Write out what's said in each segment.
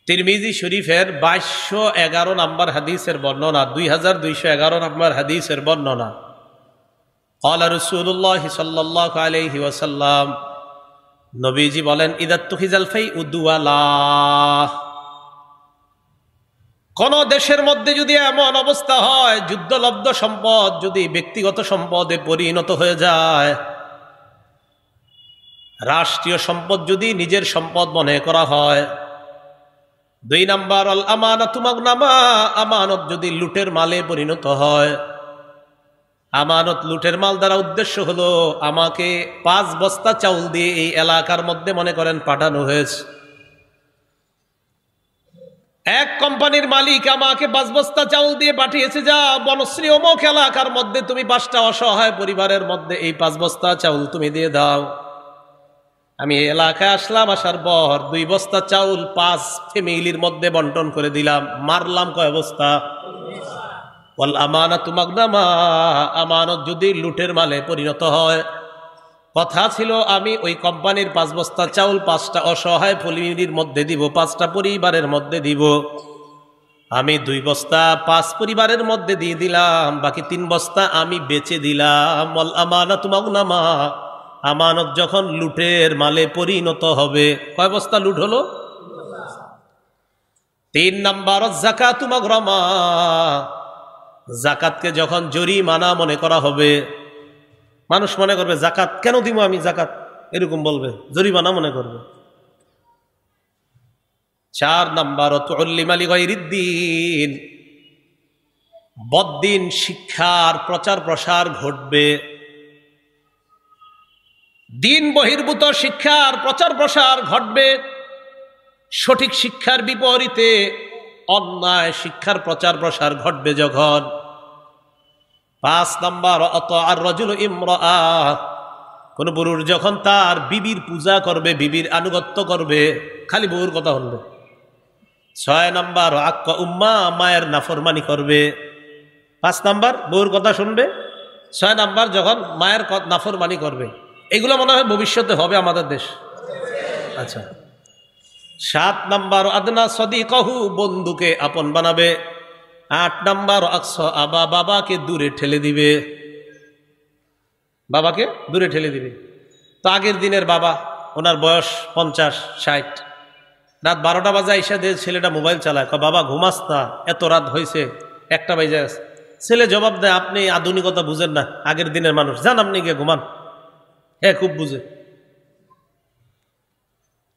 তিরমিজি শরীফের 2211 নম্বর হাদিসের বর্ণনা, 2211 নম্বর হাদিসের বর্ণনা। ক্বালা রাসূলুল্লাহ সাল্লাল্লাহু আলাইহি ওয়াসাল্লাম, নবীজি বলেন, ইদাত্তুখিজাল ফাইউ দুওয়ালা, কোন দেশের মধ্যে যদি এমন অবস্থা হয় যুদ্ধলব্ধ সম্পদ যদি ব্যক্তিগত সম্পদে পরিণত হয়ে যায়, রাষ্ট্রীয় সম্পদ যদি নিজের সম্পদ মনে করা হয়। 2 নাম্বার, আল আমানাতু মাগনামা, আমানত যদি লুটের মালে পরিণত হয়। আমানত লুটের মাল দ্বারা উদ্দেশ্য হলো আমাকে 5 বস্তা চাউল দিয়ে এই এলাকার মধ্যে মনে করেন পাঠানো হয়েছে। এক কোম্পানির মালিক আমাকে 5 বস্তা চাউল দিয়ে পাঠিয়েছে, যা বনশ্রী অমুক এলাকার মধ্যে তুমি 5টা অসহায় পরিবারের মধ্যে এই 5 বস্তা চাউল তুমি দিয়ে দাও। আমি এলাকায় আসলাম, আসার পর 2 বস্তা চাউল 5 ফ্যামিলির মধ্যে বন্টন করে দিলাম। মারলাম কয় বস্তা? ওয়াল আমানাতু মাগনামা, আমানত যদি লুটের মালে পরিণত হয়, কথা ছিল আমি ওই কোম্পানির 5 বস্তা চাউল 5টা অসহায় ফ্যামিলির মধ্যে দিব, 5টা পরিবারের মধ্যে দিব। আমি 2 বস্তা 5 পরিবারের মধ্যে দিয়ে দিলাম, বাকি 3 বস্তা আমি বেচে দিলাম। ওয়াল আমানাতু মাগনামা, আমানত যখন লুটের মালে পরিণত হবে, কয় বস্তা লুট হলো? 3 নাম্বার, যাকাতু মাগরামা, যাকাতকে যখন জরিমানা মনে করা হবে, মানুষ মনে করবে যাকাত কেন দিব আমি, যাকাত এরকম বলবে, জরিমানা মনে করবে। 4 নাম্বার, তুল্লিমা লিগাইরিদ্দিন, বদ্দিন শিক্ষার প্রচার প্রসার ঘটবে। দিন বহির্ভূত শিক্ষার প্রচার প্রসার ঘটবে। সঠিক শিক্ষার বিপরীতে অন্যায় শিক্ষার প্রচার প্রসার ঘটবে যখন। 5 নাম্বার, আতাআর রাজুলু ইমরাআহ, কোন পুরুষ যখন তার বিবির পূজা করবে, বিবির আনুগত্য করবে, খালি বউর কথা শুনবে। 6 নাম্বার, আক্কা উম্মা, মায়ের নাফরমানি করবে। 5 নাম্বার বউর কথা শুনবে, 6 নাম্বার যখন মায়ের নাফরমানি করবে। এগুলো মনে হয় ভবিষ্যতে হবে আমাদের দেশ। আচ্ছা। 7 নাম্বার, আদনা সদিকাহু, বন্ধুকে আপন বানাবে। 8 নাম্বার, আকসা আবা, বাবাকে দূরে ঠেলে দিবে, বাবাকে দূরে ঠেলে দিবে। তো আগের দিনের বাবা, ওনার বয়স 50-60, রাত 12টা বাজে আইসা দিয়ে ছেলেটা মোবাইল চালায়, বাবা ঘুমাস না, এত রাত হয়েছে, 1টা বাজে গেছে। ছেলে জবাব দেয়, আপনি আধুনিকতা বুঝেন না, আগের দিনের মানুষ, যান আপনি গিয়ে ঘুমান। হ্যাঁ, খুব বুঝে,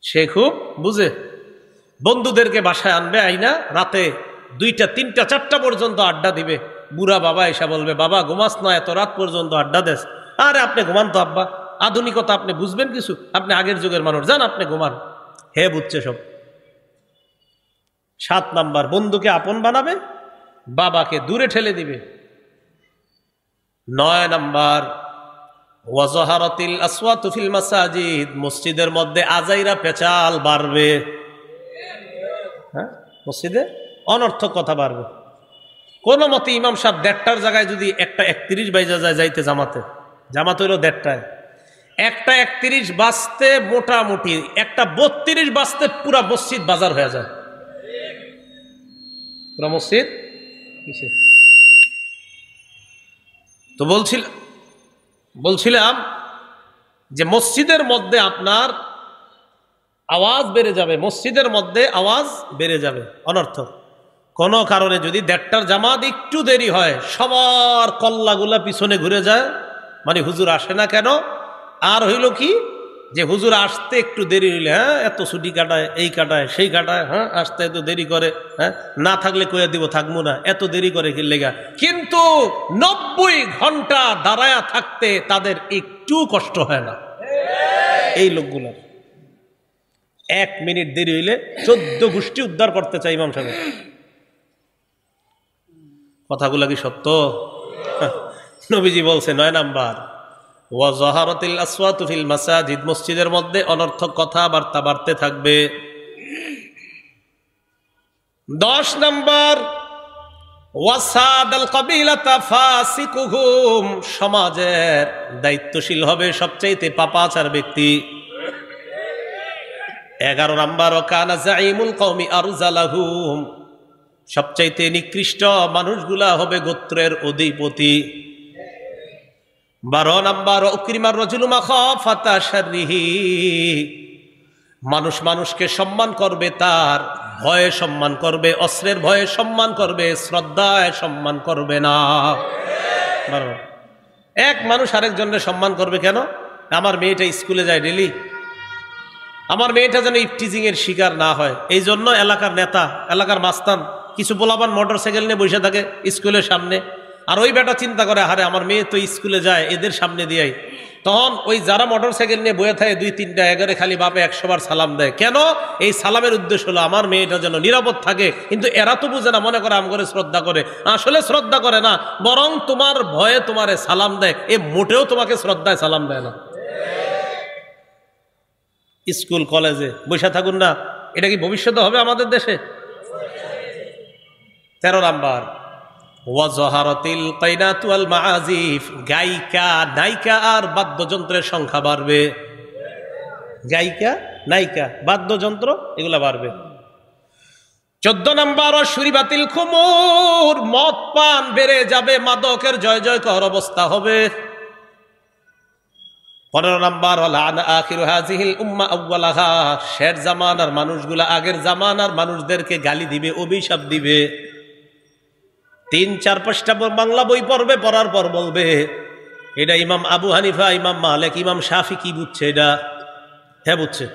সে খুব বুঝে। বন্ধুদেরকে বাসায় আনবে, আইনা রাতে 2টা 3টা 4টা পর্যন্ত আড্ডা দিবে। বুড়া বাবা এসে বলবে, বাবা ঘুমাস না, এত রাত পর্যন্ত আড্ডা দেস। আরে আপনি ঘুমান তো আব্বা, আধুনিকতা আপনি বুঝবেন কিছু, আপনি আগের যুগের মানুষ, যান আপনি ঘুমান। হে বুঝছে সব। 7 নাম্বার, বন্ধুকে আপন বানাবে, বাবাকে দূরে ঠেলে দিবে। 9 নাম্বার, ওয়াজাহারাতিল আসওয়াতু ফিল মাসাজিদ, মসজিদের মধ্যে আজাইরা পেচাল বাড়বে। হ্যাঁ, মসজিদে অনর্থক কথা বাড়বে। কোন মতে ইমাম সাহেব 1টার জায়গায় যদি 1:31 বাইজা যায় যাইতে, জামাত হইল 1টায়, 1:31 বাজতে মোটামুটি 1:32 বাজতে পুরা মসজিদ বাজার হয়ে যায়, পুরা মসজিদ। তো বলছিলাম যে মসজিদের মধ্যে আপনার আওয়াজ বেড়ে যাবে, মসজিদের মধ্যে আওয়াজ বেড়ে যাবে অনর্থক। কোন কারণে যদি 1টার জামাত একটু দেরি হয়, সবার কল্লাগুলা পিছনে ঘুরে যায়, মানে হুজুর আসে না কেন। আর হইল কি যে হুজুর আসতে একটু দেরি হইলে, হ্যাঁ এত ছুটি কাটায়, এই কাটায়, সেই কাটায়, হ্যাঁ আসতে এত দেরি করে, হ্যাঁ না থাকলে কয়ে দিব থাকবো না, এত দেরি করে কি লেগা। কিন্তু 90 ঘন্টা দাঁড়ায়া থাকতে তাদের একটু কষ্ট হয় না এই লোকগুলার। 1 মিনিট দেরি হইলে 14 গোষ্ঠী উদ্ধার করতে চাই ইমাম সাহেব। কথাগুলা কি সত্য? নবীজি বলছে 9 নাম্বার, ওয়াজাহারাতিল আসওয়াতু ফিল মাসাজিদ, মসজিদের মধ্যে অনর্থক কথাবার্তা বাড়তে থাকবে। 10 নাম্বার, ওয়াসাদাল কাবিলাতা ফাসিকুহুম, সমাজের দায়িত্বশীল হবে সবচাইতে পাপাচার ব্যক্তি। 11 নাম্বার কানা জাইমুল কওমি আরজালাহুম, সবচাইতে নিকৃষ্ট মানুষগুলা হবে গোত্রের অধিপতি। 12 নাম্বার উকরিমার রাজুলু মাখাফাতা শাররিহি, মানুষ মানুষকে সম্মান করবে, তার ভয়ে সম্মান করবে, অস্ত্রের ভয়ে সম্মান করবে, শ্রদ্ধায় সম্মান করবে না। এক মানুষ আরেকজনের সম্মান করবে কেন? আমার মেয়েটা স্কুলে যায় ডেলি, আমার মেয়েটা যেন ইফটিজিং এর শিকার না হয়, এই জন্য এলাকার নেতা, এলাকার মাস্তান কিছু পোলাপান মোটর সাইকেল নিয়ে বসে থাকে স্কুলের সামনে, আর ওই বেটা চিন্তা করে আরে আমার মেয়ে তো স্কুলে যায়, এদের সামনে দিয়াই। তখন ওই যারা মোটর সাইকেল নিয়ে বয়ে থাকে 2-3টা এগারে খালি বাপে 100 বার সালাম দেয়। কেন? এই সালামের উদ্দেশ্য হলো আমার মেয়েটা যেন নিরাপদ থাকে। কিন্তু এরা তো বুঝে না, মনে করে আম করে শ্রদ্ধা করে, আসলে শ্রদ্ধা করে না, বরং তোমার ভয়ে তোমারে সালাম দেয়, এ মোটেও তোমাকে শ্রদ্ধায় সালাম দেয় না। স্কুল কলেজে বসে থাকুন না, এটা কি ভবিষ্যতে হবে আমাদের দেশে? 13 নাম্বার ওয়াজহারাতিল কাইনাতু ওয়াল মাআজিফ, গায়িকা নায়িকা আর বাদ্যযন্ত্রের সংখ্যা বাড়বে। গায়িকা নায়িকা বাদ্যযন্ত্র এগুলা বাড়বে। 14 নাম্বার শুরিবাতিল খুমুর, মদ পান বেড়ে যাবে, মাদকের জয় জয়কার অবস্থা হবে। 15 নাম্বার লানা আখিরু হাযিহিল উম্মাহ আউওয়ালাহা, শের জামানার মানুষগুলা আগের জামানার মানুষদেরকে গালি দিবে, অভিশাপ দিবে। 3-4-5টা বাংলা বই পড়বে, পড়ার পর বলবে এটা ইমাম আবু হানিফা, ইমাম মালিক, ইমাম শাফি কি বুঝছে এটা? হ্যাঁ বুঝছে,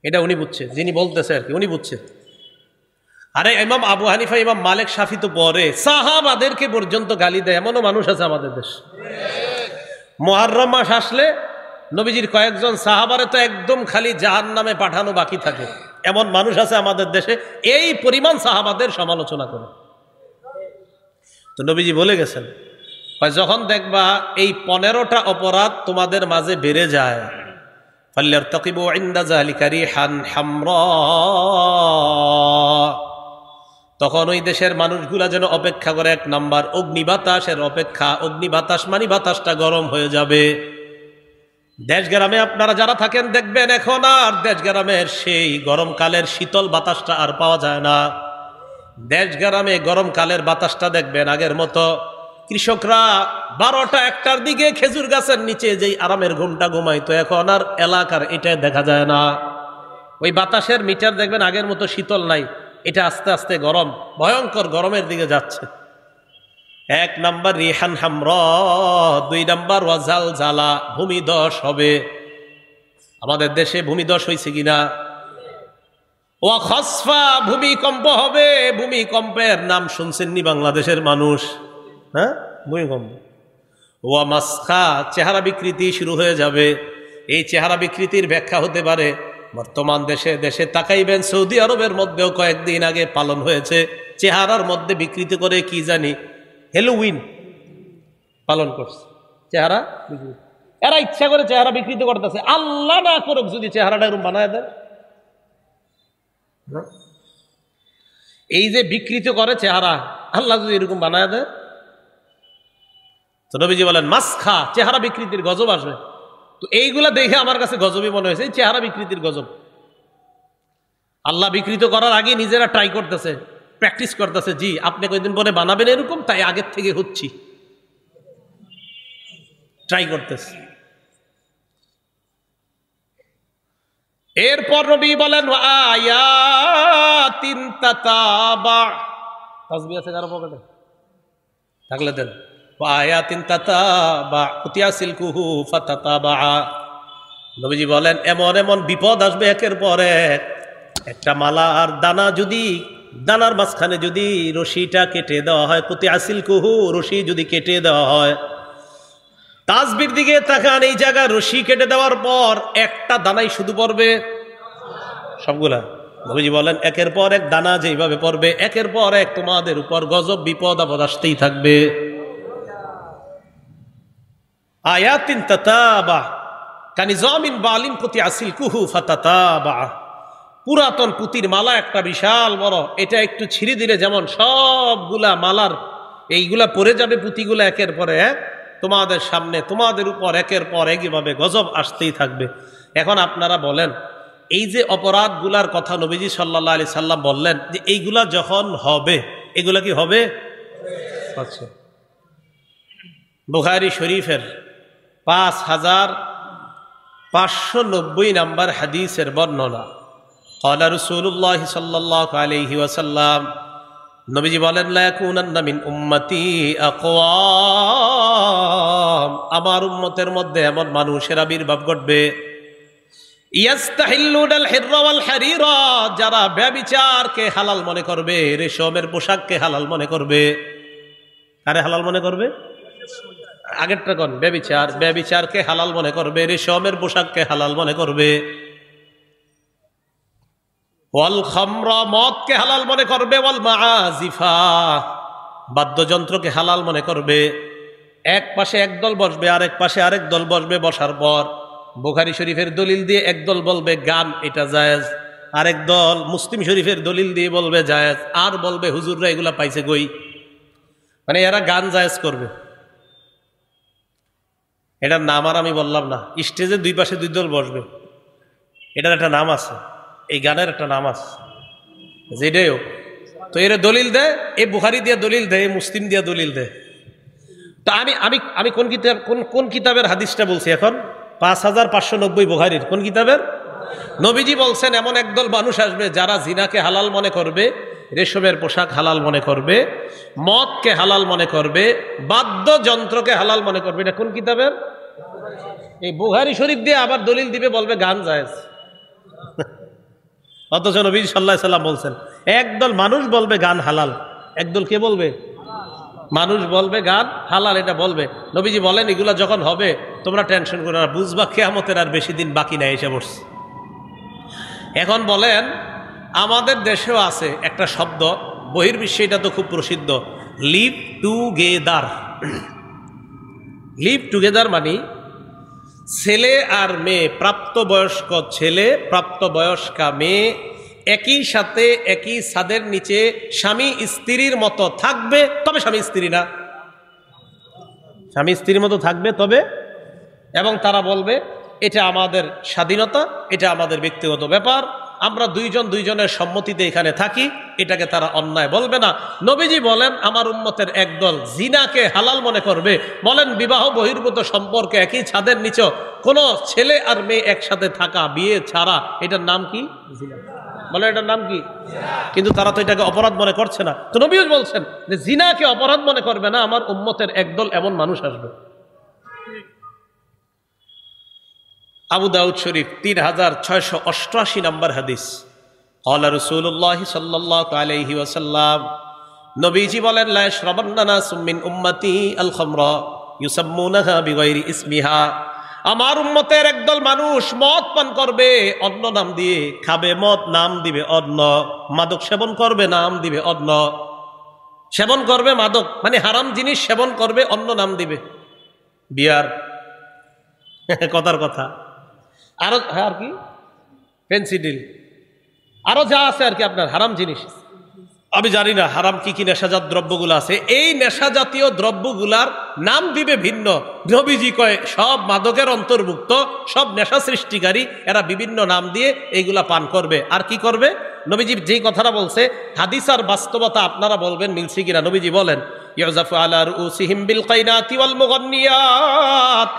এটা উনি বুঝছে, যিনি বলতেছে আর কি উনি বুঝছে। আরে ইমাম আবু হানিফা, ইমাম মালিক, শাফি তো পরে সাহাবাদেরকে পর্যন্ত গালি দেয়, এমনও মানুষ আছে আমাদের দেশ। মুহররম মাস আসলে নবীজির কয়েকজন সাহাবারে তো একদম খালি জাহান্নামে পাঠানো বাকি থাকে, এমন মানুষ আছে আমাদের দেশে, এই পরিমাণ সাহাবাদের সমালোচনা করে। তো নবীজি বলে গেছেন, যখন দেখবা এই 15টা অপরাধ তোমাদের মাঝে বেড়ে যায়, ফাল্যারতাকিবু ইনদা যালিকা রিহান হামরা, তখন ওই দেশের মানুষগুলা যেন অপেক্ষা করে 1 নাম্বার অগ্নি বাতাসের অপেক্ষা। অগ্নি বাতাস মানে বাতাসটা গরম হয়ে যাবে। দেশ গ্রামে আপনারা যারা থাকেন দেখবেন এখন আর দেশ গ্রামের সেই গরমকালের শীতল বাতাসটা আর পাওয়া যায় না। দেশ গ্রামে গরমকালের বাতাসটা দেখবেন আগের মতো কৃষকরা 12টা-1টার দিকে খেজুর গাছের নিচে যেই আরামের ঘুমটা ঘুমাইতো, এখন আর এলাকার এটা দেখা যায় না। ওই বাতাসের মিটার দেখবেন আগের মতো শীতল নাই, এটা আস্তে আস্তে গরম, ভয়ঙ্কর গরমের দিকে যাচ্ছে। 1 নাম্বার রিহান হামরা, 2 নাম্বার ওয়াজাল জালা, ভূমিধস হবে। আমাদের দেশে ভূমিধস হয়েছে কিনা? ওয়া খাসফা, ভূমিকম্প হবে। ভূমিকম্পের নাম শুনছেননি বাংলাদেশের মানুষ? হ্যাঁ, ভূমিকম্প। ওয়া মাসখা, চেহারা বিকৃতি শুরু হয়ে যাবে। এই চেহারা বিকৃতির ব্যাখ্যা হতে পারে বর্তমান দেশে দেশে তাকাইবেন, সৌদি আরবের মধ্যেও কয়েকদিন আগে পালন হয়েছে, চেহারার মধ্যে বিকৃতি করে কি জানি হ্যালোউইন পালন করছে, চেহারা বিকৃতি। এরা ইচ্ছা করে চেহারা বিকৃতি করতেছে, আল্লাহ না করুক যদি চেহারাটা এরকম বানায় দেয়। এই যে বিকৃতি করে চেহারা, আল্লাহ যদি এরকম বানায় দেয়, তো নবীজি বলেন মাসখা, চেহারা বিকৃতির গজব আসবে। তো এইগুলা দেখে আমার কাছে গজবই মনে হয়েছে, এই চেহারা বিকৃতির গজব। আল্লাহ বিকৃত করার আগে নিজেরা ট্রাই করতেছে, প্র্যাকটিস করতেছে। জি, আপনি কয়েকদিন পরে বানাবেন এরকম, তাই আগের থেকে হচ্ছি, ট্রাই করতেছে। এরপর নবী বলেন আয়াতিন তাতাবা, তাসবিহ আছে কারো পকেটে থাকলে দেন। আয়াতিন তাতাবা কুতিয়া সিলকুহু ফাতাতাবা, নবীজি বলেন এমন এমন বিপদ আসবে একের পর এক। একটা মালার দানা যদি, দানার মাঝখানে যদি রশিটা কেটে দেওয়া হয়, কুতিয়া সিলকুহু, রশি যদি কেটে দেওয়া হয়, তাসবির দিকে তাকান, এই জায়গায় রশি কেটে দেওয়ার পর একটা দানাই শুধু পড়বে সবগুলা। নবীজি বলেন একের পর এক দানা যেইভাবে পড়বে, একের পর এক তোমাদের উপর গজব বিপদ আপদ আসতেই থাকবে। আয়াতিন তাতাবা কানিজামিন বালিন কুতিয়া সিলকুহু ফাতাতাবা, পুরাতন পুতির মালা একটা বিশাল বড়, এটা একটু ছিঁড়ে দিলে যেমন সবগুলা মালার এইগুলা পড়ে যাবে, পুঁতিগুলা একের পরে এক তোমাদের সামনে, তোমাদের উপর একের পর এক এভাবে গজব আসতেই থাকবে। এখন আপনারা বলেন, এই যে অপরাধগুলার কথা নবীজি সাল্লাল্লাহু আলাইহি সাল্লাম বললেন যে এইগুলা যখন হবে, এগুলা কি হবে? আচ্ছা, বুখারী শরীফের 5590 নম্বর হাদিসের বর্ণনা। ক্বালা রাসূলুল্লাহ সাল্লাল্লাহু আলাইহি ওয়াসাল্লাম, নবীজি বলেন, লা ইয়াকুনান্না মিন উম্মতি আকওয়াম, আমার উম্মতের মধ্যে এমন মানুষের আবির্ভাব ঘটবে, ইয়াস্তাহিল্লুনাল হিররা ওয়াল হারিরা, যারা ব্যভিচারকে হালাল মনে করবে, রেশমের পোশাককে হালাল মনে করবে। আরে হালাল মনে করবে, আগেরটা কোন? ব্যভিচারকে হালাল মনে করবে, রেশমের পোশাককে হালাল মনে করবে। ওয়াল খামরা, মদকে হালাল মনে করবে। ওয়াল মাআজিফা, বাদ্যযন্ত্রকে হালাল মনে করবে। এক পাশে একদল বসবে, আরেক পাশে আরেক দল বসবে। বসার পর বুখারী শরীফের দলিল দিয়ে একদল বলবে গান এটা জায়েজ, আরেক দল মুসলিম শরীফের দলিল দিয়ে বলবে জায়েজ, আর বলবে হুজুররা এগুলা পাইছে কই। মানে এরা গান জায়েজ করবে। এটার নাম আর আমি বললাম না। স্টেজে দুই পাশে দুই দল বসবে, এটার একটা নাম আছে, এই গানের একটা নাম আছে, যেটাই হোক। তো এরা দলিল দেয়, এই বুখারী দিয়ে দলিল দেয়, এই মুসলিম দিয়ে দলিল দেয়। তো আমি কোন কিতাবের হাদিসটা বলছি এখন? 5590 বুখারীর কোন কিতাবের? নবীজি বলছেন এমন একদল মানুষ আসবে যারা জিনাকে হালাল মনে করবে, রেশমের পোশাক হালাল মনে করবে, মদকে হালাল মনে করবে, বাদ্যযন্ত্রকে হালাল মনে করবে। এটা কোন কিতাবের? এই বুখারী শরীফ দিয়ে আবার দলিল দিবে, বলবে গান জায়েজ। অথচ নবী সাল্লাল্লাহু আলাইহি সাল্লাম বলছেন একদল মানুষ বলবে গান হালাল, একদল কে বলবে? মানুষ বলবে গান হালাল, এটা বলবে। নবীজি বলেন এগুলা যখন হবে তোমরা টেনশন করো না, বুঝবা কিয়ামতের আর বেশি দিন বাকি নাই, এসে পড়ছে। এখন বলেন, আমাদের দেশেও আছে একটা শব্দ, বহির্বিশ্বে এটা তো খুব প্রসিদ্ধ, লিভ টুগেদার। লিভ টুগেদার মানে ছেলে আর মেয়ে, প্রাপ্তবয়স্ক ছেলে প্রাপ্তবয়স্কা মেয়ে একই সাথে একই ছাদের নিচে স্বামী স্ত্রীর মতো থাকবে, তবে স্বামী স্ত্রী না, স্বামী স্ত্রীর মতো থাকবে তবে, এবং তারা বলবে এটা আমাদের স্বাধীনতা, এটা আমাদের ব্যক্তিগত ব্যাপার, আমরা দুইজনের সম্মতিতে এখানে থাকি, এটাকে তারা অন্যায় বলবে না। নবীজি বলেন আমার উম্মতের একদল জিনাকে হালাল মনে করবে। বলেন বিবাহ বহির্ভূত সম্পর্কে একই ছাদের নিচে কোনো ছেলে আর মেয়ে একসাথে থাকা, বিয়ে ছাড়া, এটার নাম কি? জিনা। বলে এটার নাম কি? কিন্তু তারা তো এটাকে অপরাধ মনে করছে না। তো নবীও বলছেন যে জিনাকে অপরাধ মনে করবে না, আমার উম্মতের একদল এমন মানুষ আসবে। আবু দাউদ শরীফ 3688 নম্বর হাদিস। ক্বালা রাসূলুল্লাহ সাল্লাল্লাহু আলাইহি ওয়াসাল্লাম, নবীজি বলেন, লা ইয়াশরাবান্না নাসুম মিন উম্মতি আল খামরা ইউসাম্মুনাহা বিগাইরি ইসমিহা, আমার উম্মতের একদল মানুষ মদ পান করবে অন্য নাম দিয়ে, খাবে মদ নাম দিবে অন্য, মাদক সেবন করবে নাম দিবে অন্য, সেবন করবে মাদক মানে হারাম জিনিস সেবন করবে অন্য নাম দিবে, বিয়ার, কথার কথা, আরো আর কি পেন্সিডিল, আরো যা আছে আর কি আপনার হারাম জিনিস। আমি জানি না হারাম কি কি নেশাজাত দ্রব্যগুলো আছে, এই নেশা জাতীয় দ্রব্যগুলার নাম দিবে ভিন্ন। নবীজি কয় সব মাদকের অন্তর্ভুক্ত, সব নেশা সৃষ্টিকারী, এরা বিভিন্ন নাম দিয়ে এইগুলা পান করবে। আর কি করবে? নবীজি যেই কথাটা বলছে হাদিস আর বাস্তবতা আপনারা বলবেন মিলছে কিনা। নবীজি বলেন ইউজাফু আলা রুউসিহিম বিল কাইনাতি ওয়াল মুগান্নিয়াত,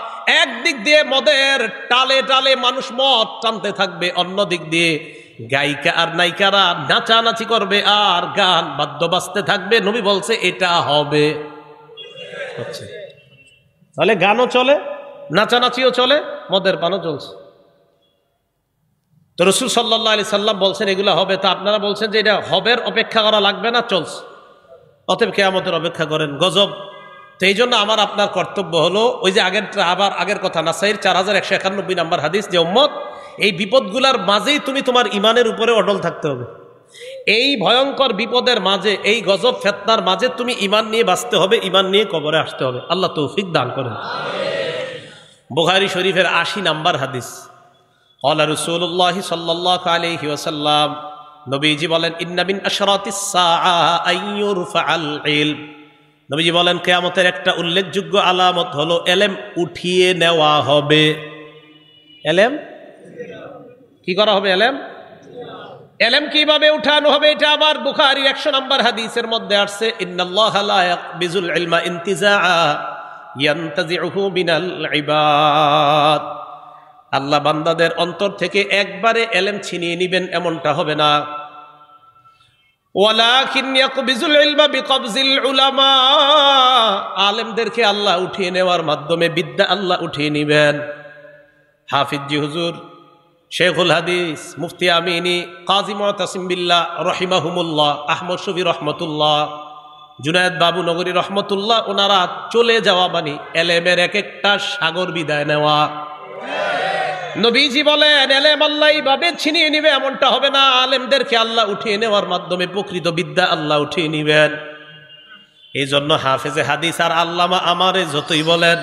একদিক দিয়ে মদের টালে টালে মানুষ মদ টানতে থাকবে, অন্য দিক দিয়ে গায়িকা আর নায়িকারা নাচানাচি করবে আর গান বাদ্য বাজতে থাকবে। নবী বলছে এটা হবে। তাহলে গানও চলে, নাচানাচিও চলে, মদের পানও চলছে। তো রাসূল সাল্লাল্লাহু আলাইহি সাল্লাম বলছেন এগুলা হবে, তা আপনারা বলছেন যে এটা হবের অপেক্ষা করা লাগবে না, চলছে, অতএব কিয়ামতের অপেক্ষা করেন। গজব। তো এই জন্য আমার আপনার কর্তব্য হলো ওই যে আগের কথা, নাসাইর 4191 নম্বর হাদিস, যে উম্মত এই বিপদগুলার মাঝেই তুমি তোমার ইমানের উপরে অটল থাকতে হবে। এই ভয়ঙ্কর বিপদের মাঝে, এই গজব ফিতনার মাঝে তুমি ইমান নিয়ে বাঁচতে হবে, ইমান নিয়ে কবরে আসতে হবে। আল্লাহ তৌফিক দান করেন। বুখারী শরীফের 80 নম্বর হাদিস। ক্বালা রাসূলুল্লাহ সাল্লাল্লাহু আলাইহি ওয়াসাল্লাম, নবীজি বলেন ইন্না মিন আশরাতিস সাআ আইয়ুরফাআল ইলম, নবীজি বলেন কিয়ামতের একটা উল্লেখযোগ্য আলামত হলো এলেম উঠিয়ে নেওয়া হবে। এলেম কি করা হবে? এলেম এলেম কিভাবে উঠানো হবে? এটা আবার বুখারীর 100 নম্বর হাদিসের মধ্যে আসছে, ইন্নাল্লাহা লা ইয়াকবিজুল ইলমা ইনতিজাআ ইয়ানতাজিউহু মিনাল ইবাদ। আল্লাহ বান্দাদের অন্তর থেকে একবারে এলেম ছিনিয়ে নেবেন এমনটা হবে না। ওয়ালাকিন ইয়াকবিজুল ইলমা বিকবজিল উলামা, আলেমদেরকে আল্লাহ উঠিয়ে নেওয়ার মাধ্যমে বিদ্যা আল্লাহ উঠিয়ে নেবেন। হাফিজ জি হুজুর, শেখুল হাদিস, মুফতি আমিনী, কাজী মুতাসিম বিল্লাহ রহিমাহুমুল্লাহ, আহমদ শফি রহমতুল্লাহ, জুনায়েদ বাবু নগরী রহমতুল্লাহ, ওনারা চলে যাওয়া মানে এলেমের এক একটা সাগর বিদায় নেওয়া। নবীজি বলেন এলেম আল্লাহ এইভাবে ছিনিয়ে নিবে এমনটা হবে না, আলেমদেরকে আল্লাহ উঠিয়ে নেওয়ার মাধ্যমে প্রকৃত বিদ্যা আল্লাহ উঠিয়ে নিবেন। এই জন্য হাফেজে হাদিস আর আল্লামা আমারে যতই বলেন,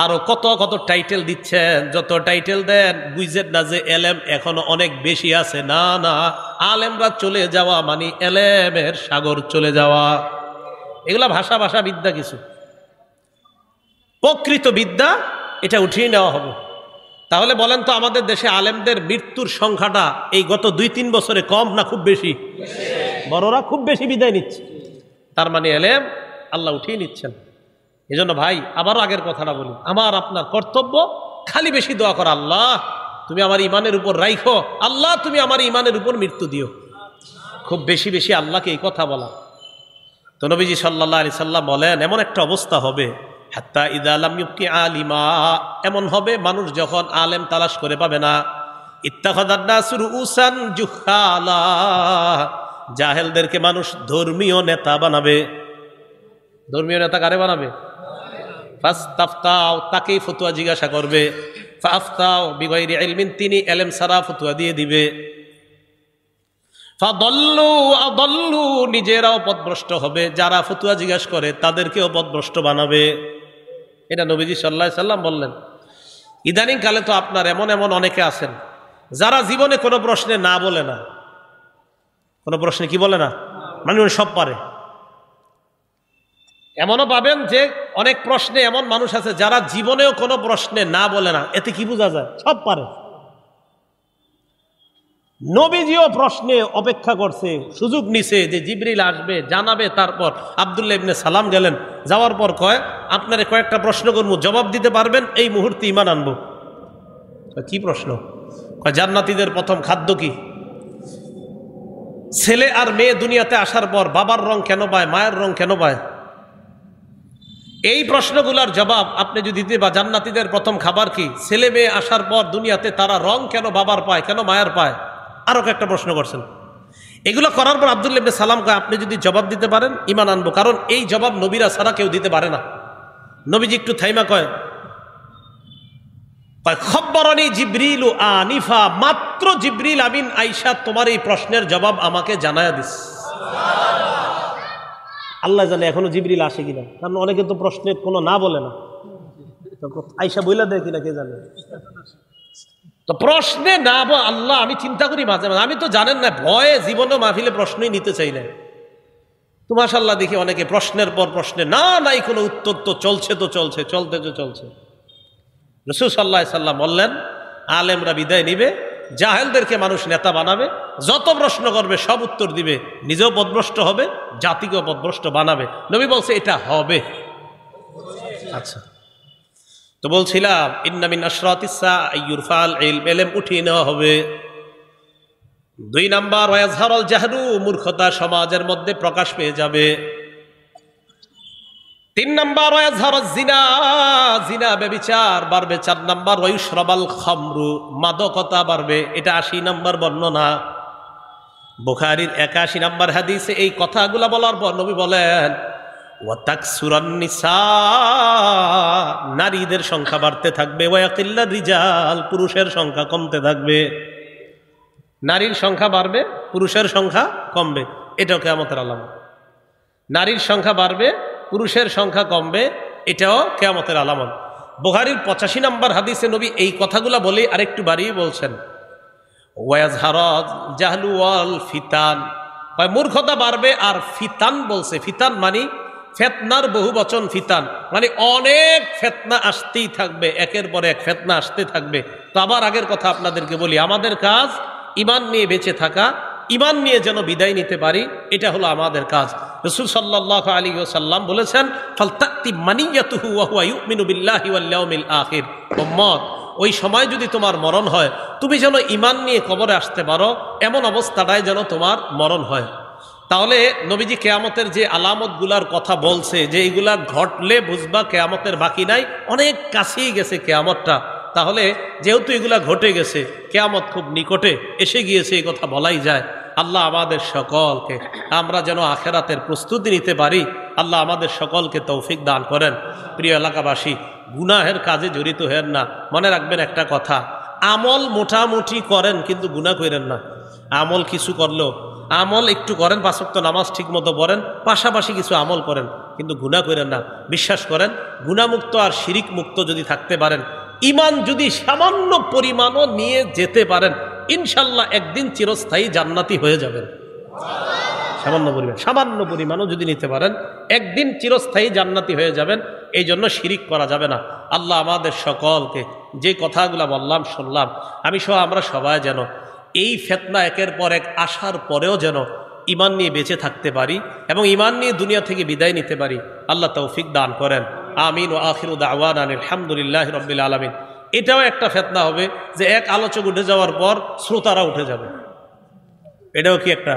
আরো কত কত টাইটেল দিচ্ছেন, যত টাইটেল দেন বুঝেন না যে এলেম এখনো অনেক বেশি আছে। না না, আলেমরা চলে যাওয়া মানে এলেমের সাগর চলে যাওয়া। এগুলা ভাষা ভাষা বিদ্যা কিছু, প্রকৃত বিদ্যা এটা উঠিয়ে নেওয়া হবে। তাহলে বলেন তো আমাদের দেশে আলেমদের মৃত্যুর সংখ্যাটা এই গত 2-3 বছরে কম না খুব বেশি? বড়রা খুব বেশি বিদায় নিচ্ছে, তার মানে এলেম আল্লাহ উঠিয়ে নিচ্ছেন। এই জন্য ভাই আবারও আগের কথাটা বলি, আমার আপনার কর্তব্য খালি বেশি দোয়া করা, আল্লাহ তুমি আমার ইমানের উপর রাইখো, আল্লাহ তুমি আমার ইমানের উপর মৃত্যু দিও। খুব বেশি বেশি আল্লাহকে এই কথা বলা। তো নবীজি সাল্লাল্লাহু আলাইহি সাল্লাম বলেন এমন একটা অবস্থা হবে, হাত্তা ইযা লাম ইউবকি আলিমা, এমন হবে মানুষ যখন আলেম তালাশ করে পাবে না, ইত্তাখাযান নাসু রুউসান জুহালা, জাহেলদেরকে মানুষ ধর্মীয় নেতা বানাবে। ধর্মীয় নেতা কারে বানাবে? ফাস্তাফতাও, তাকেই ফতোয়া জিজ্ঞাসা করবে। ফাফতাও বিগাইরি ইলমিন, তিনি এলেম ছাড়া ফতোয়া দিয়ে দিবে। ফাদল্লু আদল্লু, নিজেরাও পথভ্রষ্ট হবে, যারা ফতোয়া জিজ্ঞাসা করে তাদেরকেও পথভ্রষ্ট বানাবে। এটা নবীজি সাল্লাল্লাহু আলাইহি সাল্লাম বললেন। ইদানিং কালে তো আপনার এমন এমন অনেকে আছেন যারা জীবনে কোনো প্রশ্নে না বলে না। কোনো প্রশ্নে কি বলে না? মানে সব পারে। এমনও পাবেন যে অনেক প্রশ্নে এমন মানুষ আছে যারা জীবনেও কোনো প্রশ্নে না বলে না। এতে কি বোঝা যায়? সব পারে। নবীজিও প্রশ্নে অপেক্ষা করছে, সুযোগ নিছে যে জিবরিল আসবে জানাবে। তারপর আব্দুল্লাহ ইবনে সালাম গেলেন, যাওয়ার পর কয় আপনারে কয়েকটা প্রশ্ন করবো, জবাব দিতে পারবেন এই মুহূর্তে ঈমান আনবো। কি প্রশ্ন? কয় জান্নাতীদের প্রথম খাদ্য কি? ছেলে আর মেয়ে দুনিয়াতে আসার পর বাবার রং কেন পায়, মায়ের রং কেন পায়? এই প্রশ্নগুলোর জবাব আপনি যদি দিতে, বা জান্নাতীদের প্রথম খাবার কি, ছেলে মেয়ে আসার পর দুনিয়াতে তারা রং কেন বাবার পায়, কেন মায়ের পায়, আরো একটা প্রশ্ন করছেন। এগুলো করার পর আব্দুল্লাহ ইবনে সালাম কয় আপনি যদি জবাব দিতে পারেন ঈমান আনবো, কারণ এই জবাব নবীরা ছাড়া কেউ দিতে পারে না। নবীজি একটু থাইমা কয় খব্বরনি জিবরিলু আনিফা, মাত্র জিবরিল আমিন আয়েশা তোমার এই প্রশ্নের জবাব আমাকে জানায়া দিস। আল্লাহ জানে এখনো জিবরিল আসে কিনা, কারণ অনেকে তো প্রশ্নের কোনো না বলে না। আয়েশা বইলা দেয় কিনা কে জানে। তো প্রশ্নে না আল্লাহ, আমি চিন্তা করি মাঝে মাঝে, আমি তো জানেন না ভয়ে জীবনে মাহফিলে প্রশ্নই নিতে চাই না। তো মাশাআল্লাহ দেখি অনেকে প্রশ্নের পর প্রশ্নে না নাই কোনো উত্তর, তো চলছে তো চলছে, চলতে তো চলছে। রাসূল সাল্লাল্লাহু আলাইহি সাল্লাম বললেন আলেমরা বিদায় নিবে, জাহেলদেরকে মানুষ নেতা বানাবে, যত প্রশ্ন করবে সব উত্তর দিবে, নিজেও পথভ্রষ্ট হবে, জাতিকেও পথভ্রষ্ট বানাবে। নবী বলছে এটা হবে। আচ্ছা, তো বলছিলাম ইন্না মিন আশরাতিস সাআ আইয়ুরফাল ইলম, ইলম উঠিয়ে নেওয়া হবে। 2 নাম্বার ওয়াজহারুল জাহলু, মূর্খতা সমাজের মধ্যে প্রকাশ পেয়ে যাবে। 3 নাম্বার ওয়াজহারুজ জিনা, জিনা ব্যভিচার বাড়বে। 4 নাম্বার ওয়ায়ুশরাবাল খামরু, মাদকতা বাড়বে। এটা 80 নাম্বার বর্ণনা। বুখারীর 81 নাম্বার হাদিসে এই কথাগুলো বলার পর নবী বলেন ওয়াতাকসুরান নিসা, নারীদের সংখ্যা বাড়তে থাকবে। ওয়ায়াকিল্লার রিজাল, পুরুষের সংখ্যা কমতে থাকবে। নারীর সংখ্যা বাড়বে, পুরুষের সংখ্যা কমবে, এটাও কিয়ামতের আলামত। নারীর সংখ্যা বাড়বে, পুরুষের সংখ্যা কমবে, এটাও কিয়ামতের আলামত। বুখারীর 85 নাম্বার হাদিসে নবী এই কথাগুলো বলে আরেকটু বাড়িয়ে বলছেন ওয়াজহারাজ জাহলু ওয়াল ফিতান, মূর্খতা বাড়বে আর ফিতান বলছে। ফিতান মানে ফেতনার বহু বচন ফিতান, মানে অনেক ফেতনা আসতেই থাকবে, একের পর এক ফেতনা আসতে থাকবে। তো আবার আগের কথা আপনাদেরকে বলি, আমাদের কাজ ঈমান নিয়ে বেঁচে থাকা, ঈমান নিয়ে যেন বিদায় নিতে পারি, এটা হলো আমাদের কাজ। রাসূল সাল্লাল্লাহু আলাইহি ওয়াসাল্লাম বলেছেন, ফালতাতি মানিয়াতুহু ওয়া হুয়া ইউমিনু বিল্লাহি ওয়াল ইয়াউমিল আখির। উম্মত, ওই সময় যদি তোমার মরণ হয়, তুমি যেন ঈমান নিয়ে কবরে আসতে পারো, এমন অবস্থাটাই যেন তোমার মরণ হয়। তাহলে নবীজি কেয়ামতের যে আলামতগুলার কথা বলছে, যে এইগুলা ঘটলে বুঝবা কেয়ামতের বাকি নাই, অনেক কাছেই গেছে কেয়ামতটা। তাহলে যেহেতু এগুলা ঘটে গেছে, কেয়ামত খুব নিকটে এসে গিয়েছে, এই কথা বলাই যায়। আল্লাহ আমাদের সকলকে, আমরা যেন আখেরাতের প্রস্তুতি নিতে পারি, আল্লাহ আমাদের সকলকে তৌফিক দান করেন। প্রিয় এলাকাবাসী, গুনাহের কাজে জড়িত হেন না। মনে রাখবেন একটা কথা, আমল মোটামুটি করেন কিন্তু গুনাহ করেন না। আমল কিছু করলেও, আমল একটু করেন, 5 ওয়াক্ত নামাজ ঠিক মতো পড়েন, পাশাপাশি কিছু আমল করেন, কিন্তু গুনাহ করেন না। বিশ্বাস করেন, গুনাহমুক্ত আর শিরিক মুক্ত যদি থাকতে পারেন, ঈমান যদি সামান্য পরিমাণও নিয়ে যেতে পারেন, ইনশাল্লাহ একদিন চিরস্থায়ী জান্নাতি হয়ে যাবেন। সামান্য পরিমাণও যদি নিতে পারেন, একদিন চিরস্থায়ী জান্নাতি হয়ে যাবেন। এই জন্য শিরিক করা যাবে না। আল্লাহ আমাদের সকলকে যে কথাগুলো বললাম, শুনলাম, আমি সহ আমরা সবাই যেন এই ফিতনা একের পর এক আসার পরেও যেন ঈমান নিয়ে বেঁচে থাকতে পারি এবং ঈমান নিয়ে দুনিয়া থেকে বিদায় নিতে পারি। আল্লাহ তৌফিক দান করেন। আমিন। ওয়া আখিরু দাওয়ানা আলহামদুলিল্লাহি রাব্বিল আলামিন। এটাও একটা ফিতনা হবে যে এক আলোচক উঠে যাওয়ার পর শ্রোতারা উঠে যাবে। এটাও কি একটা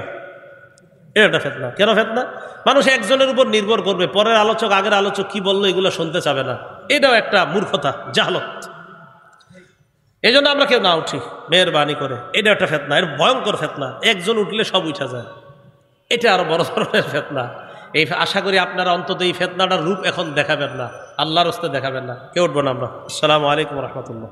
ফিতনা? কেন ফিতনা? মানুষ একজনের উপর নির্ভর করবে, পরের আলোচক আগের আলোচক কি বললো এগুলো শুনতে চাবে না। এটাও একটা মূর্খতা, জাহলত। এই জন্য আমরা কেউ না উঠি মেহরবানি করে। এটা একটা ফিতনা, এর ভয়ঙ্কর ফিতনা। একজন উঠলে সব উঠা যায়, এটা আরো বড় ধরনের ফিতনা। এই আশা করি আপনারা অন্তত এই ফিতনাটার রূপ এখন দেখাবেন না, আল্লাহর রাস্তায় দেখাবেন না। কেউ উঠবো না আমরা। আসসালামু আলাইকুম ওয়া রাহমাতুল্লাহ।